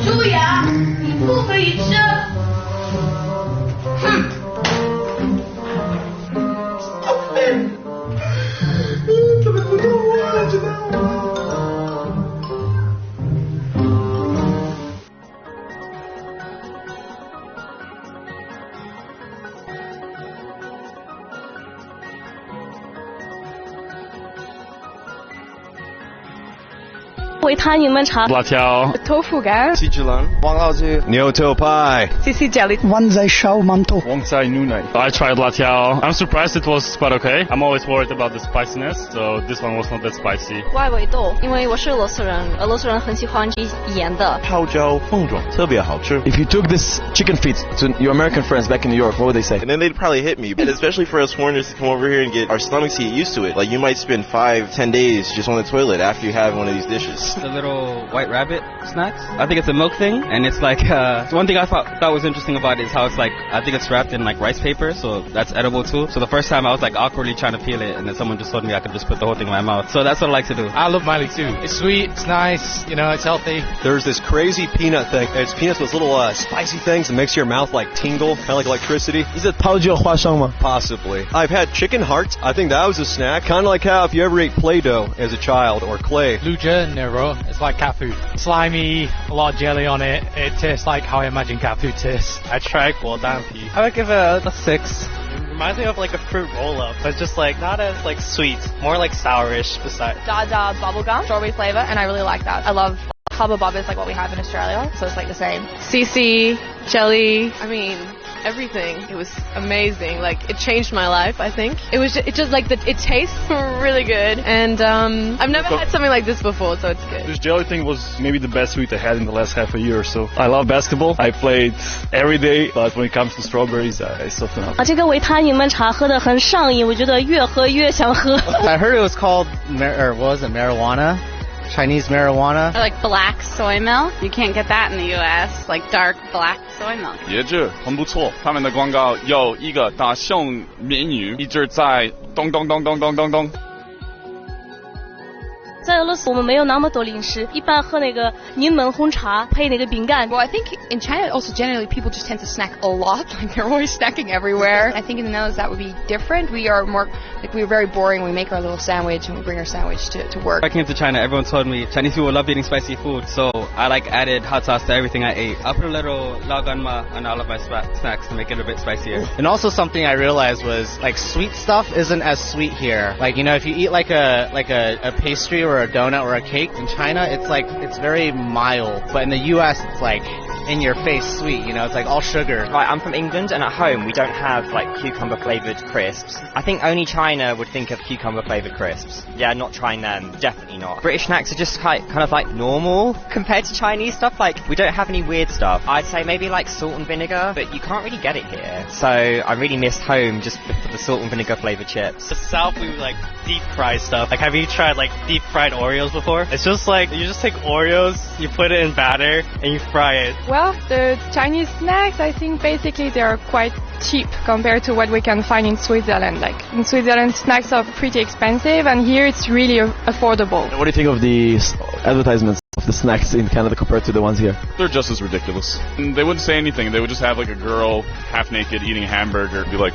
注意啊，你不可以吃。怎么不动啊？知道吗？维他柠檬茶、辣条、豆腐干、西之郎、王老吉、牛头派、CC jelly、湾仔烧馒头、旺仔牛奶。I tried辣条. I'm surprised it was quite okay. I'm always worried about the spiciness, so this one was not that spicy. 歪尾豆，因为我是俄罗斯人，俄罗斯人很喜欢吃盐的。泡椒凤爪特别好吃。 If you took this chicken feet to your American friends back in New York, what would they say? And then they'd probably hit me. And especially for us foreigners to come over here and get our stomachs to get used to it. Like you might spend 5-10 days just on the toilet after you have one of these dishes. The little white rabbit snacks. I think it's a milk thing, and it's like one thing I thought was interesting about it is how it's like I think it's wrapped in like rice paper, so that's edible too. So the first time I was like awkwardly trying to peel it, and then someone just told me I could just put the whole thing in my mouth. So that's what I like to do. I love Miley too. It's sweet, it's nice, you know, it's healthy. There's this crazy peanut thing. It's peanuts with little spicy things that makes your mouth like tingle, kind of like electricity. Is it 泡椒花生吗? Possibly. I've had chicken hearts. I think that was a snack. Kind of like how if you ever ate Play-Doh as a child or clay. Luja Nero, it's like cat food. Slimy, a lot of jelly on it. It tastes like how I imagine cat food tastes. I tried guodanpi. I would give it a 6. It reminds me of like a fruit roll-up, but just like not as like sweet, more like sourish besides. Dada bubblegum, strawberry flavor, and I really like that. I love Hubba Bubba is like what we have in Australia, so it's like the same. CC, jelly, I mean, everything. It was amazing. Like, it changed my life, I think. It just like, it tastes really good. And, I've never had something like this before, so it's good. This jelly thing was maybe the best sweet I had in the last half a year or so. I love basketball. I played every day, but when it comes to strawberries, I soften up. 这个维他柠檬茶喝得很上瘾，我觉得越喝越想喝。I heard it was called, or what was it, marijuana? Chinese marijuana. Or like black soy milk. You can't get that in the U.S. Like dark black soy milk. 椰汁很不错，他们的广告有一个大象美女一直在咚咚咚咚咚咚咚。在俄罗斯我们没有那么多零食，一般喝那个柠檬红茶配那个饼干。 Well, I think in China also generally people just tend to snack a lot. Like they're always snacking everywhere. I think in the Netherlands that would be different. We are more like we're very boring. We make our little sandwich and we bring our sandwich to work. When I came to China, everyone told me Chinese people love eating spicy food, so I like added hot sauce to everything I ate. I put a little laganma on all of my snacks to make it a bit spicier. And also something I realized was like sweet stuff isn't as sweet here. Like, you know, if you eat like a pastry or a donut or a cake in China, it's very mild. But in the US, it's like in your face sweet, you know, it's like all sugar. Right, I'm from England, and at home we don't have like cucumber flavored crisps. I think only China would think of cucumber flavored crisps. Yeah, not trying them, definitely not. British snacks are just kind of like normal compared to Chinese stuff. Like, we don't have any weird stuff. I'd say maybe like salt and vinegar, but you can't really get it here. So I really missed home just for the salt and vinegar flavored chips. The South, we like deep fry stuff. Like, have you tried like deep fried Oreos before? It's just like, you just take Oreos, you put it in batter, and you fry it. Well, the Chinese snacks, I think basically they are quite cheap compared to what we can find in Switzerland. Like, in Switzerland, snacks are pretty expensive, and here it's really affordable. What do you think of the advertisements of the snacks in Canada compared to the ones here? They're just as ridiculous. And they wouldn't say anything. They would just have like a girl half naked eating a hamburger and be like...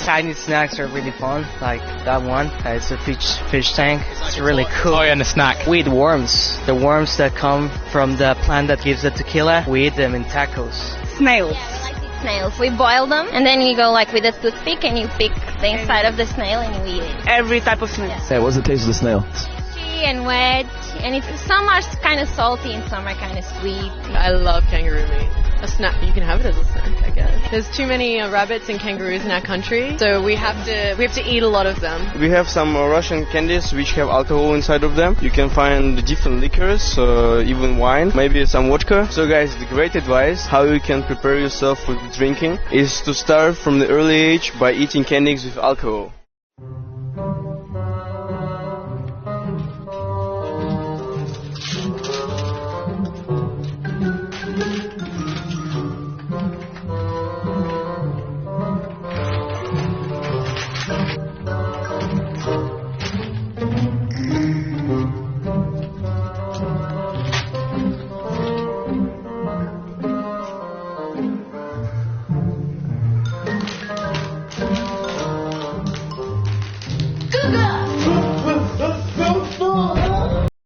Chinese snacks are really fun, like that one. It's a fish tank. It's really cool. Oh yeah, and the snack. We eat worms. The worms that come from the plant that gives the tequila, we eat them in tacos. Snails. Yeah, we like to eat snails. We boil them, and then you go like with a toothpick and you pick the inside of the snail and you eat it. Every type of snail. Yeah. Hey, what's the taste of the snail? Fishy and wet, and some are kind of salty and some are kind of sweet. I love kangaroo meat. A snack, you can have it as a snack, I guess. There's too many rabbits and kangaroos in our country, so we have to eat a lot of them. We have some Russian candies which have alcohol inside of them. You can find different liquors, even wine, maybe some vodka. So guys, the great advice how you can prepare yourself for drinking is to start from the early age by eating candies with alcohol.